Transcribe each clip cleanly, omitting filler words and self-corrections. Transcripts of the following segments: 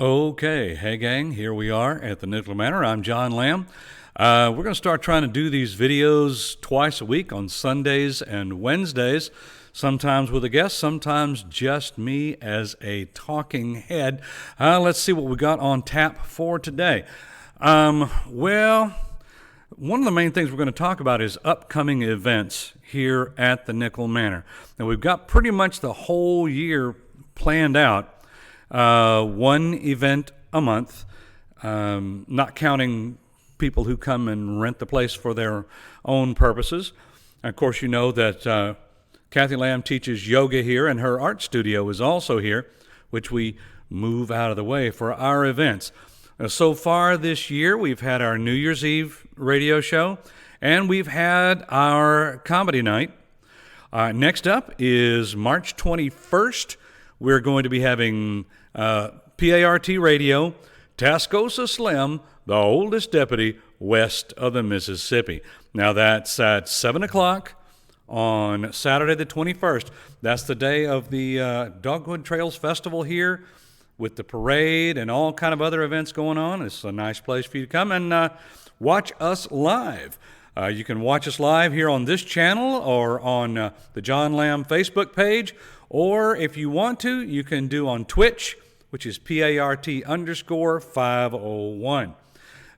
Okay, hey gang, here we are at the Nickel Manor. I'm John Lamb. We're going to start trying to do these videos twice a week on Sundays and Wednesdays, sometimes with a guest, sometimes just me as a talking head. Let's see what we got on tap for today. Well, one of the main things we're going to talk about is upcoming events here at the Nickel Manor. Now, we've got pretty much the whole year planned out. One event a month, not counting people who come and rent the place for their own purposes. Of course, you know that Kathy Lamb teaches yoga here, and her art studio is also here, which we move out of the way for our events. So far this year, we've had our New Year's Eve radio show, and we've had our comedy night. Next up is March 21st. We're going to be having PART Radio, Tascosa Slim, the oldest deputy west of the Mississippi. Now that's at 7 o'clock on Saturday the 21st. That's the day of the Dogwood Trails Festival here with the parade and all kind of other events going on. It's a nice place for you to come and watch us live. You can watch us live here on this channel or on the John Lamb Facebook page, or if you want to, you can do on Twitch, which is PART_501.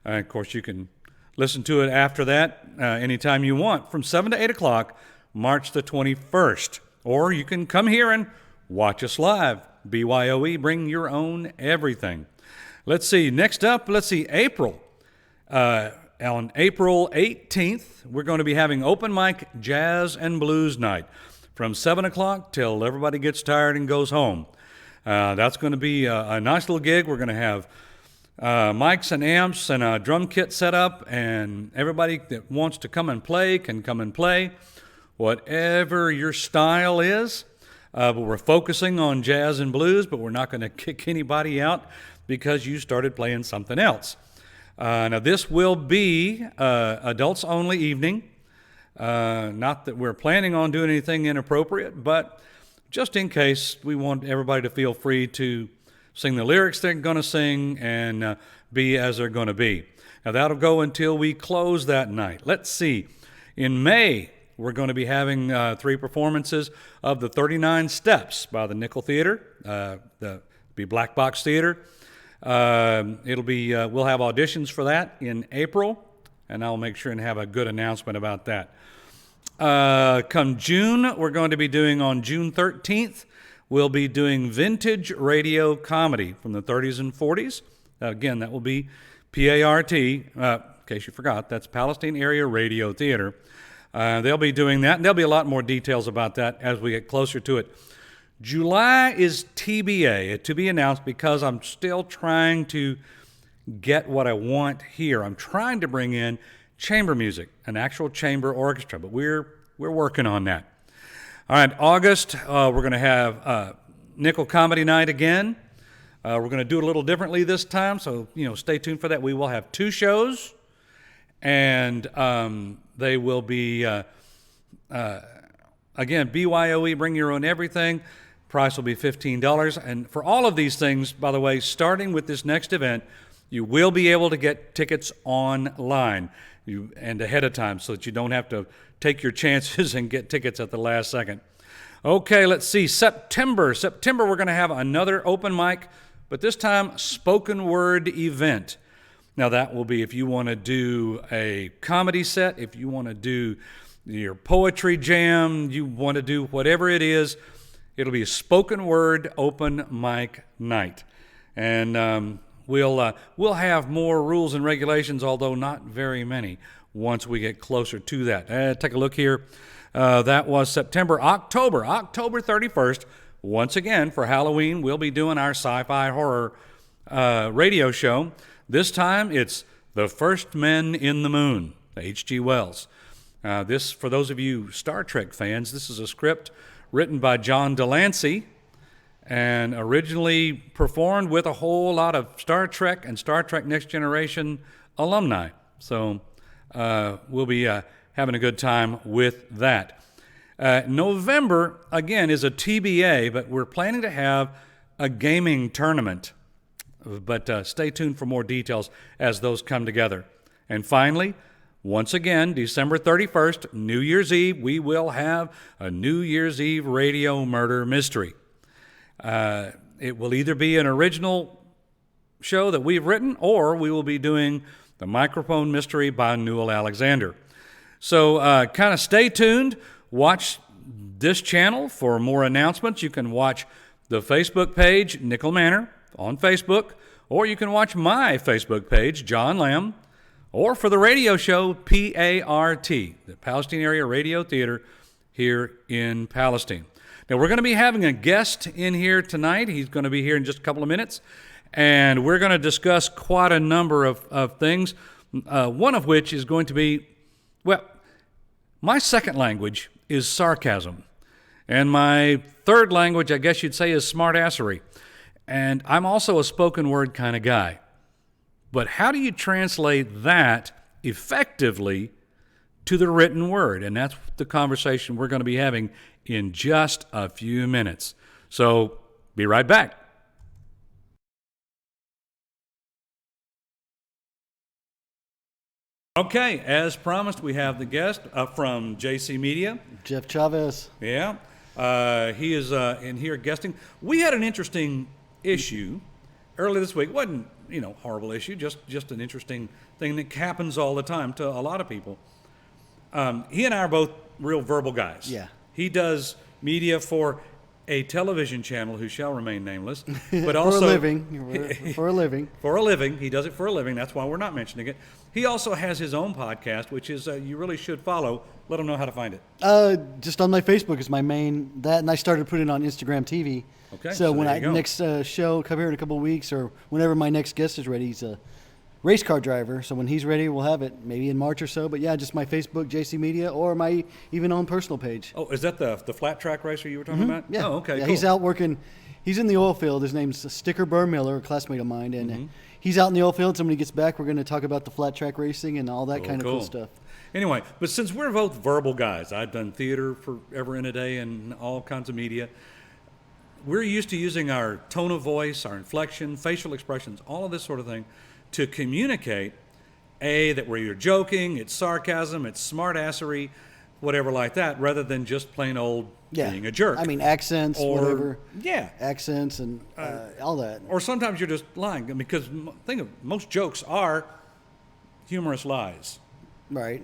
Of course, you can listen to it after that anytime you want from 7 to 8 o'clock, March the 21st. Or you can come here and watch us live. BYOE, bring your own everything. Let's see, next up, April. On April 18th, we're going to be having open mic jazz and blues night from 7 o'clock till everybody gets tired and goes home. That's going to be a nice little gig. We're going to have mics and amps and a drum kit set up, and everybody that wants to come and play can come and play, whatever your style is. But we're focusing on jazz and blues, but we're not going to kick anybody out because you started playing something else. Now, this will be adults-only evening. Not that we're planning on doing anything inappropriate, but just in case, we want everybody to feel free to sing the lyrics they're going to sing and be as they're going to be. Now, that'll go until we close that night. Let's see. In May, we're going to be having 3 performances of the 39 Steps by the Nickel Theater, the Black Box Theater. It'll be we'll have auditions for that in April, and I'll make sure and have a good announcement about that. Come June, we're going to be doing on June 13th, we'll be doing vintage radio comedy from the 30s and 40s. Again, that will be PART, in case you forgot, that's Palestine Area Radio Theater. They'll be doing that, and there'll be a lot more details about that as we get closer to it. July is TBA, to be announced, because I'm still trying to get what I want here. I'm trying to bring in chamber music, an actual chamber orchestra, but we're working on that. All right, August, we're going to have Nickel Comedy Night again. We're going to do it a little differently this time, so stay tuned for that. We will have 2 shows, and they will be again BYOE, bring your own everything. Price will be $15, and for all of these things, by the way, starting with this next event, you will be able to get tickets online and ahead of time so that you don't have to take your chances and get tickets at the last second. Okay, let's see. September, we're going to have another open mic, but this time spoken word event. Now, that will be if you want to do a comedy set, if you want to do your poetry jam, you want to do whatever it is, it'll be a spoken word open mic night. And we'll have more rules and regulations, although not very many, once we get closer to that. Take a look here. That was September. October 31st, once again, for Halloween, we'll be doing our sci-fi horror radio show. This time, it's The First Men in the Moon, H.G. Wells. This, for those of you Star Trek fans, this is a script written by John Delancey, and originally performed with a whole lot of Star Trek and Star Trek Next Generation alumni. So we'll be having a good time with that. November, again, is a TBA, but we're planning to have a gaming tournament but stay tuned for more details as those come together. And finally, once again, December 31st, New Year's Eve, we will have a New Year's Eve radio murder mystery. It will either be an original show that we've written, or we will be doing the microphone mystery by Newell Alexander. So kind of stay tuned. Watch this channel for more announcements. You can watch the Facebook page, Nickel Manor, on Facebook, or you can watch my Facebook page, John Lamb, or for the radio show, PART, the Palestine Area Radio Theater here in Palestine. Now, we're going to be having a guest in here tonight. He's going to be here in just a couple of minutes, and we're going to discuss quite a number of things, one of which is going to be, well, my second language is sarcasm, and my third language, I guess you'd say, is smartassery. And I'm also a spoken word kind of guy. But how do you translate that effectively to the written word? And that's the conversation we're going to be having in just a few minutes. So be right back. Okay, as promised, we have the guest from JC Media. Jeff Chavez. Yeah, he is in here guesting. We had an interesting issue early this week. Wasn't, horrible issue, just an interesting thing that happens all the time to a lot of people. He and I are both real verbal guys. Yeah. He does media for a television channel who shall remain nameless, but also for a living. For a living. For a living. He does it for a living. That's why we're not mentioning it. He also has his own podcast, which is you really should follow. Let him know how to find it. Just on my Facebook is my main that, and I started putting it on Instagram TV. Okay. So when there you go. next show come here in a couple of weeks, or whenever my next guest is ready, he's a race car driver. So when he's ready, we'll have it maybe in March or so. But yeah, just my Facebook, JC Media, or my even own personal page. Oh, is that the flat track racer you were talking about? Yeah. Oh, okay. Yeah, cool. he's out working. He's in the oil field. His name's Sticker Burr Miller, a classmate of mine, and he's out in the oil field. So when he gets back, we're going to talk about the flat track racing and all that kind of cool stuff. Anyway, but since we're both verbal guys, I've done theater forever and a day and all kinds of media. We're used to using our tone of voice, our inflection, facial expressions, all of this sort of thing to communicate, that we're either joking, it's sarcasm, it's smartassery, whatever like that, rather than just plain old being a jerk. I mean, accents, whatever. Yeah. Accents and all that. Or sometimes you're just lying, because think of most jokes are humorous lies. Right.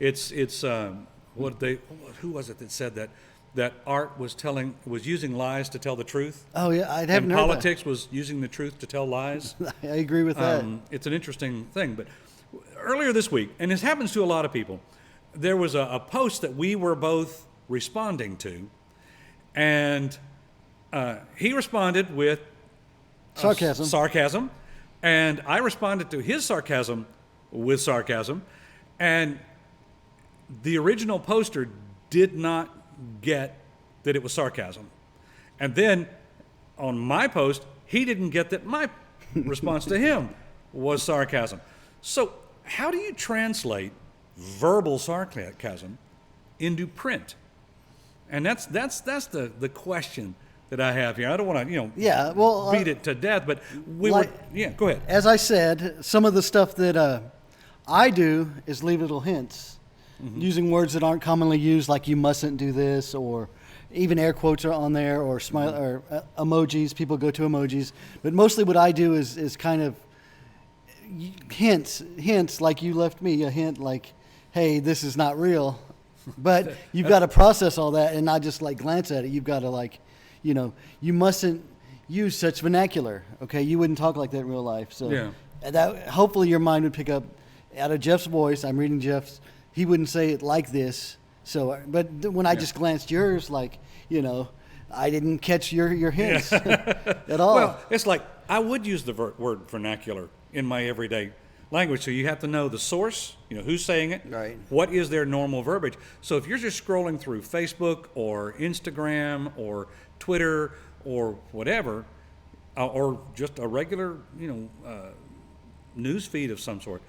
It's who was it that said that art was using lies to tell the truth? Oh yeah, I haven't heard politics was using the truth to tell lies. I agree with that. It's an interesting thing. But earlier this week, and this happens to a lot of people, there was a post that we were both responding to, and he responded with sarcasm, and I responded to his sarcasm with sarcasm, and the original poster did not get that it was sarcasm. And then on my post, he didn't get that my response to him was sarcasm. So how do you translate verbal sarcasm into print? And that's the question that I have here. I don't want to beat it to death, but go ahead. As I said, some of the stuff that I do is leave little hints, using words that aren't commonly used, like "you mustn't do this," or even air quotes are on there, or smile or emojis. People go to emojis, but mostly what I do is kind of hints, like you left me a hint, like, "Hey, this is not real." But you've got to process all that and not just like glance at it. You've got to you mustn't use such vernacular. Okay, you wouldn't talk like that in real life. So that hopefully your mind would pick up out of Jeff's voice. I'm reading Jeff's. He wouldn't say it like this. So, but when I just glanced yours, like, I didn't catch your hints at all. Well, it's like I would use the word vernacular in my everyday language. So you have to know the source, who's saying it, right? What is their normal verbiage? So if you're just scrolling through Facebook or Instagram or Twitter or whatever, or just a regular, news feed of some sort,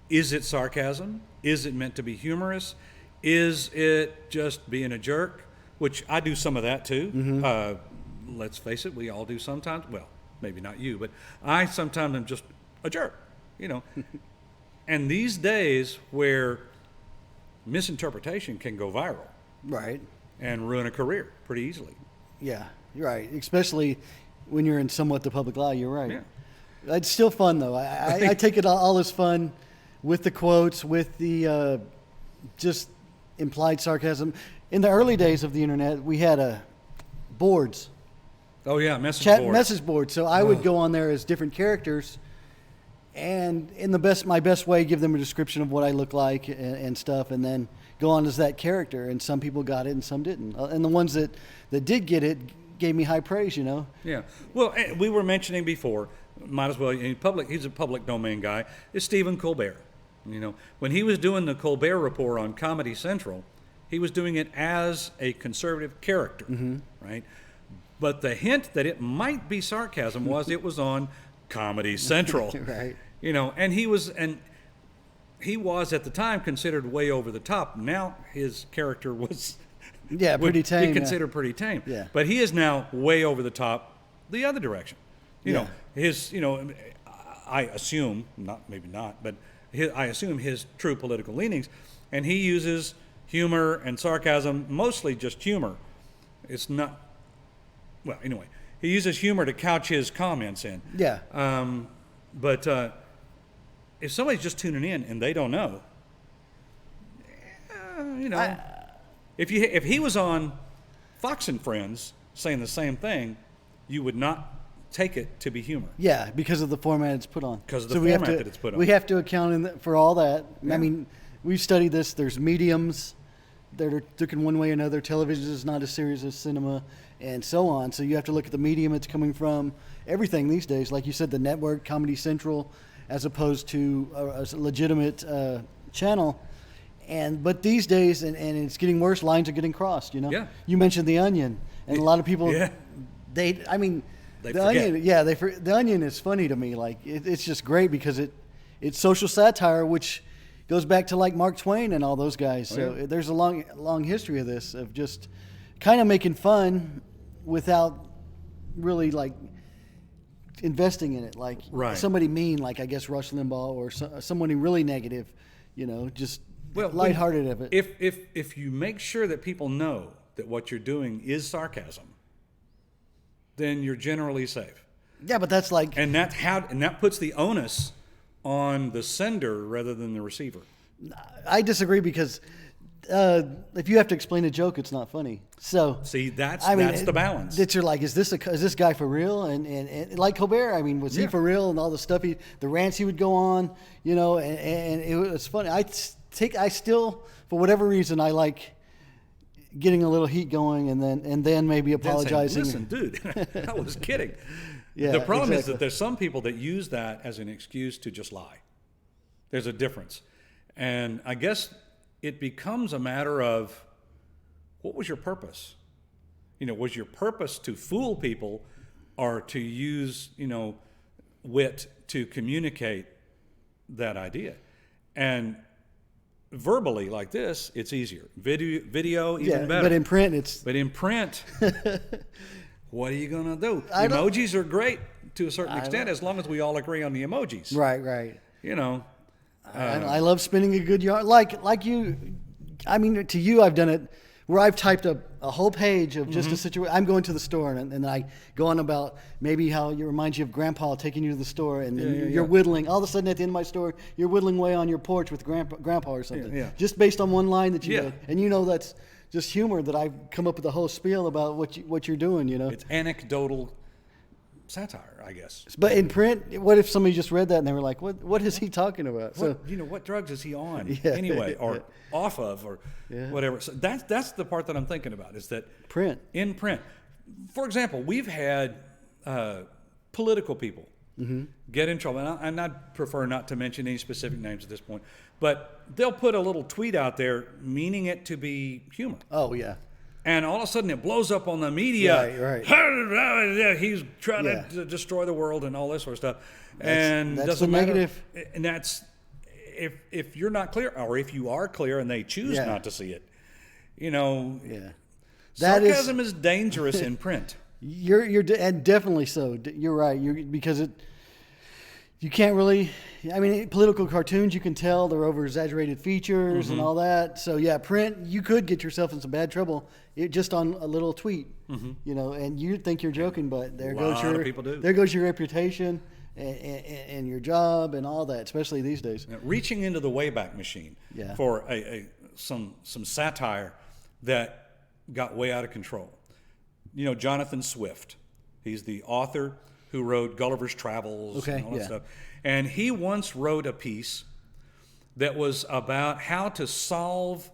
is it sarcasm? Is it meant to be humorous? Is it just being a jerk? Which I do some of that too. Let's face it, we all do sometimes. Well, maybe not you, but I sometimes am just a jerk, you know. And these days where misinterpretation can go viral Right. and ruin a career pretty easily. Yeah, you're right. Especially when you're in somewhat the public eye. You're right. Yeah. It's still fun though. I take it all as fun with the quotes, with the just implied sarcasm. In the early days of the internet, we had boards, Oh yeah, message chat board. message boards. So I would go on there as different characters, and in my best way, give them a description of what I look like and stuff, and then go on as that character. And some people got it, and some didn't. And the ones that did get it gave me high praise. You know. Yeah. Well, we were mentioning before, might as well, he's a public domain guy, is Stephen Colbert. You know, when he was doing the Colbert Report on Comedy Central, he was doing it as a conservative character, right? But the hint that it might be sarcasm was it was on Comedy Central. Right. You know, and he was at the time considered way over the top. Now his character was Pretty tame. He considered pretty tame. Yeah. But he is now way over the top the other direction. You know, I assume, maybe not, but I assume his true political leanings, and he uses humor and sarcasm, mostly just humor. It's not, well, anyway, he uses humor to couch his comments in. Yeah. But if somebody's just tuning in and they don't know, you know, if he was on Fox and Friends saying the same thing, you would not take it to be humor. Yeah, because of the format it's put on. Because of the format that it's put on. We have to account for all that. Yeah. I mean, we've studied this. There's mediums that are taken one way or another. Television is not as serious as cinema, and so on. So you have to look at the medium it's coming from. Everything these days, like you said, the network, Comedy Central, as opposed to a legitimate channel. But these days, and it's getting worse, lines are getting crossed, you know? Yeah. You mentioned The Onion, and a lot of people, Yeah. They forget. Onion, yeah, The Onion is funny to me. Like, it's just great because it's social satire, which goes back to like Mark Twain and all those guys. So yeah. there's a long history of this, of just kind of making fun without really like investing in it. Like Right. somebody mean, like I guess Rush Limbaugh or someone really negative, you know, just lighthearted of it. If you make sure that people know that what you're doing is sarcasm, then you're generally safe. Yeah, but that's like, And that puts the onus on the sender rather than the receiver. I disagree because if you have to explain a joke, it's not funny. So See, that's I mean, the balance. That you're like, is this this guy for real? And like Colbert, I mean, was he Yeah. for real? And all the stuff the rants he would go on, you know, and it was funny. I still, for whatever reason, I like getting a little heat going, and then maybe Then saying, apologizing. Listen, dude, I was kidding. Yeah, the problem is exactly. that there's some people that use that as an excuse to just lie. There's a difference. And I guess it becomes a matter of, what was your purpose? You know, was your purpose to fool people or to use, you know, wit to communicate that idea? And verbally like this, it's easier. Video even better. But in print, But in print, what are you going to do? I don't- Emojis are great to a certain extent as long as we all agree on the emojis. right. You know, I love spinning a good yarn. Like you, I mean, to you, I've done it where I've typed a whole page of just a situation. I'm going to the store, and then I go on about maybe how it reminds you of Grandpa taking you to the store, and then you're whittling. All of a sudden, at the end of my story, you're whittling away on your porch with Grandpa or something. Yeah. Just based on one line that you Yeah. did. And you know that's just humor that I've come up with a whole spiel about what you're doing, you know. it's anecdotal satire, I guess. But in print, what if somebody just read that and they were like, what is he talking about? So What drugs is he on Yeah. anyway, or off of, or Yeah. whatever? So that's the part that I'm thinking about, is that print. in print. For example, we've had political people get in trouble, and I'd prefer not to mention any specific names at this point, but they'll put a little tweet out there meaning it to be humor. Oh, yeah. And all of a sudden it blows up on the media. Right. He's trying Yeah. to destroy the world and all this sort of stuff. That's doesn't the matter. negative. And that's if you're not clear, or if you are clear and they choose Yeah. not to see it, you know, Yeah. sarcasm is dangerous in print. And definitely so. You're right. Because you can't really. I mean, political cartoons, you can tell they're over exaggerated features and all that. So yeah, print, you could get yourself in some bad trouble just on a little tweet, and you think you're joking, but there goes your reputation and your job and all that, especially these days. Now, reaching into the Wayback Machine for some satire that got way out of control. Jonathan Swift, he's the author who wrote Gulliver's Travels and all that stuff. And he once wrote a piece that was about how to solve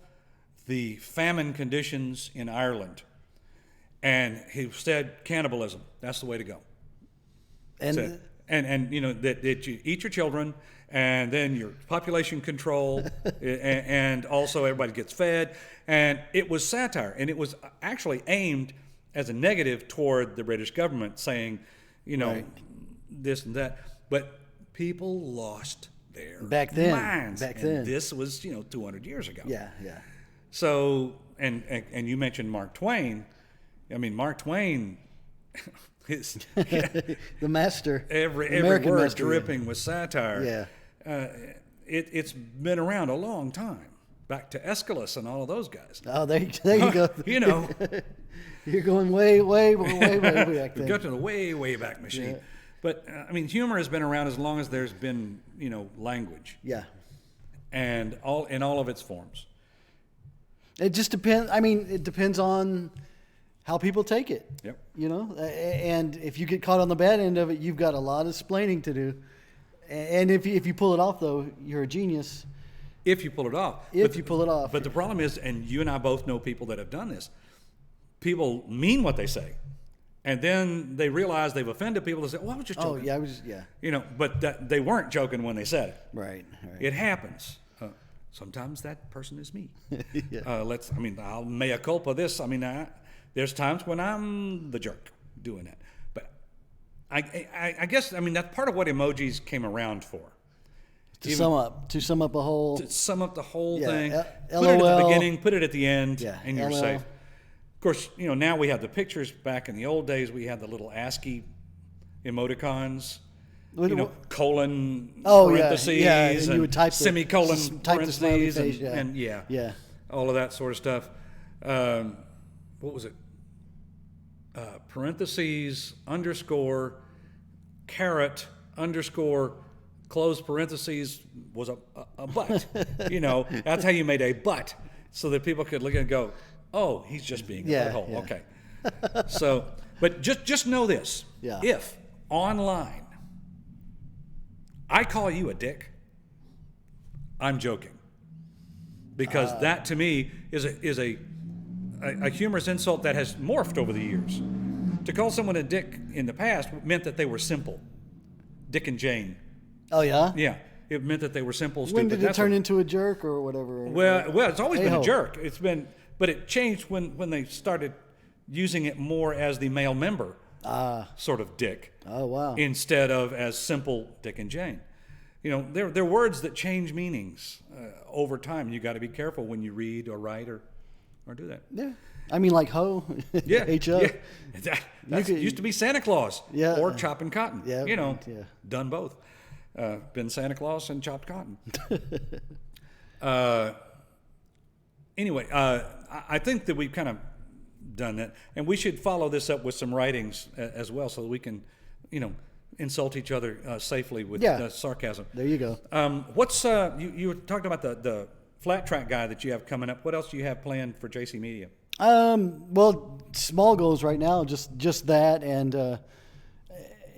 the famine conditions in Ireland. And he said cannibalism, that's the way to go. And that you eat your children, and then your population control, and also everybody gets fed. And it was satire, and it was actually aimed as a negative toward the British government, saying, this and that. But people lost their minds. Back then. This was, 200 years ago. Yeah. So, and you mentioned Mark Twain. I mean, Mark Twain is the master. Every word master, dripping with satire. Yeah. It's been around a long time. Back to Aeschylus and all of those guys. Oh, there you go. You're going way back then. Got to the way back machine. Yeah. But humor has been around as long as there's been, language. Yeah. And in all of its forms. It just depends. It depends on how people take it. Yep. And if you get caught on the bad end of it, you've got a lot of explaining to do. And if you pull it off, though, you're a genius. If you pull it off. But the problem is, and you and I both know people that have done this, people mean what they say. And then they realize they've offended people. They say, "Well, I was just joking." Oh, yeah, But they weren't joking when they said it. Right. It happens. Sometimes that person is me. Yeah. I'll mea culpa this. There's times when I'm the jerk doing that. But I guess, that's part of what emojis came around for. To sum up the whole thing. LOL. Put it at the beginning, put it at the end, and you're LL. safe. Of course, now we have the pictures. Back in the old days, we had the little ASCII emoticons. Colon parentheses, and you would type semicolon parentheses, and all of that sort of stuff. What was it? Parentheses underscore caret underscore close parentheses was a butt. That's how you made a butt, so that people could look and go, "Oh, he's just being a butthole." Yeah. Okay. So, but just know this: if online I call you a dick, I'm joking, because that to me is a humorous insult that has morphed over the years. To call someone a dick in the past meant that they were simple. Dick and Jane. Oh yeah. Yeah, it meant that they were simple. When stupid. did it turn into a jerk or whatever? Well, it's always been a jerk. But it changed when they started using it more as the male member sort of dick. Oh wow. Instead of as simple Dick and Jane. They're words that change meanings over time. You got to be careful when you read or write or do that. Yeah. Like hoe. Yeah. H-O. Yeah. That used to be Santa Claus. Yeah. Or chopping cotton. Yeah. Done both. Been Santa Claus and chopped cotton. Anyway, I think that we've kind of done that, and we should follow this up with some writings as well, so that we can, insult each other safely with sarcasm. There you go. What's you were talking about the flat track guy that you have coming up? What else do you have planned for JC Media? Well, small goals right now, just that, and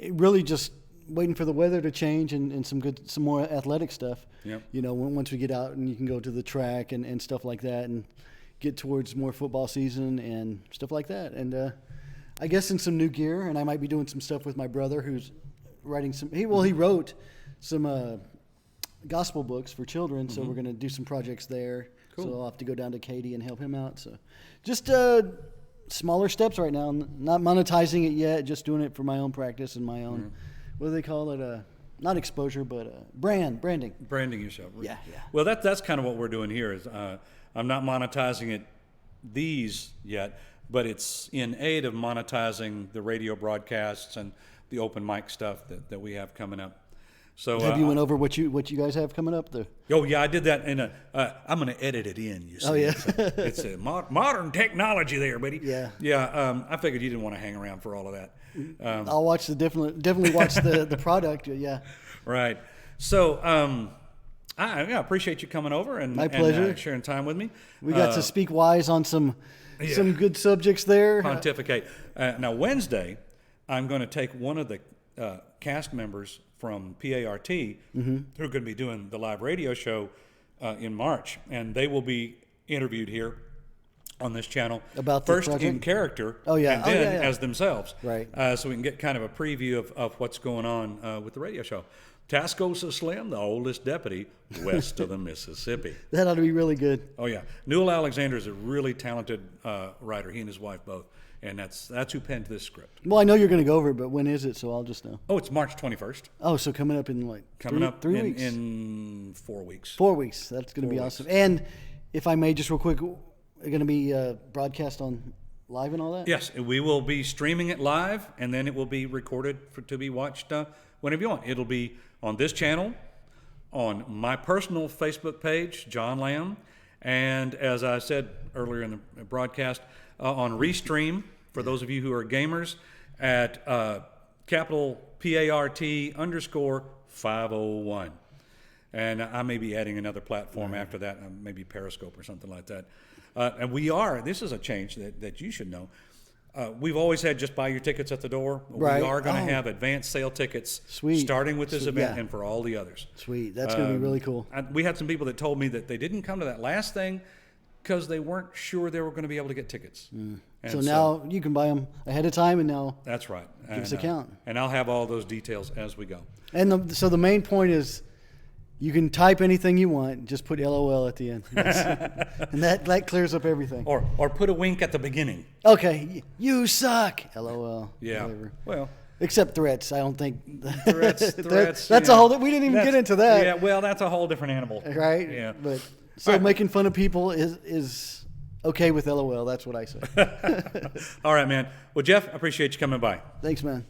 really just waiting for the weather to change and some more athletic stuff. Yeah. Once we get out and you can go to the track and stuff like that, and get towards more football season and stuff like that. And I guess in some new gear, and I might be doing some stuff with my brother who's writing he wrote some gospel books for children, so we're going to do some projects there. Cool. So I'll have to go down to Katy and help him out. So just smaller steps right now, not monetizing it yet, just doing it for my own practice and my own, what do they call it? Not exposure, but branding. Branding yourself. Yeah. Well, that's kind of what we're doing here. Is I'm not monetizing it these yet, but it's in aid of monetizing the radio broadcasts and the open mic stuff that we have coming up. So Have you went over what you guys have coming up there? Oh yeah, I did that in a. I'm going to edit it in. You see, Oh, yeah. it's a modern technology there, buddy. Yeah. Yeah. I figured you didn't want to hang around for all of that. I'll watch definitely watch the product. Yeah. Right. So I appreciate you coming over and My pleasure. and, sharing time with me. We got to speak wise on some good subjects there. Pontificate. Now Wednesday, I'm going to take one of the cast members from PART who are going to be doing the live radio show in March, and they will be interviewed here on this channel About the first in project? character, Oh, yeah. and Oh, then yeah, yeah. as themselves, Right. So we can get kind of a preview of what's going on with the radio show. Tascosa Slim, the oldest deputy west of the Mississippi. That ought to be really good. Oh yeah, Newell Alexander is a really talented writer. He and his wife both, and that's who penned this script. Well, I know you're going to go over it, but when is it? So I'll just know. Oh, it's March 21st. Oh, so coming up in like three weeks? in 4 weeks. 4 weeks. That's going to be 4 weeks. awesome. And if I may, just real quick, going to be broadcast on live and all that? Yes, we will be streaming it live, and then it will be recorded to be watched whenever you want. It'll be on this channel, on my personal Facebook page, John Lamb, and as I said earlier in the broadcast, on Restream, for those of you who are gamers, at capital PART_501. And I may be adding another platform after that, maybe Periscope or something like that. And this is a change that you should know. We've always had just buy your tickets at the door. Right. We are going to Oh. have advanced sale tickets Sweet. starting with this Sweet, event yeah. and for all the others. Sweet. That's going to be really cool. We had some people that told me that they didn't come to that last thing because they weren't sure they were going to be able to get tickets. And So now you can buy them ahead of time, and now that's right. give us a count. And I'll have all those details as we go. And so the main point is, you can type anything you want, just put LOL at the end, and that clears up everything. Or put a wink at the beginning. Okay, you suck. LOL. Yeah. Whatever. Well, Except threats. I don't think threats. That's a whole. We didn't even get into that. Yeah. Well, that's a whole different animal. Right. Yeah. But so All right. making fun of people is okay with LOL. That's what I say. All right, man. Well, Jeff, I appreciate you coming by. Thanks, man.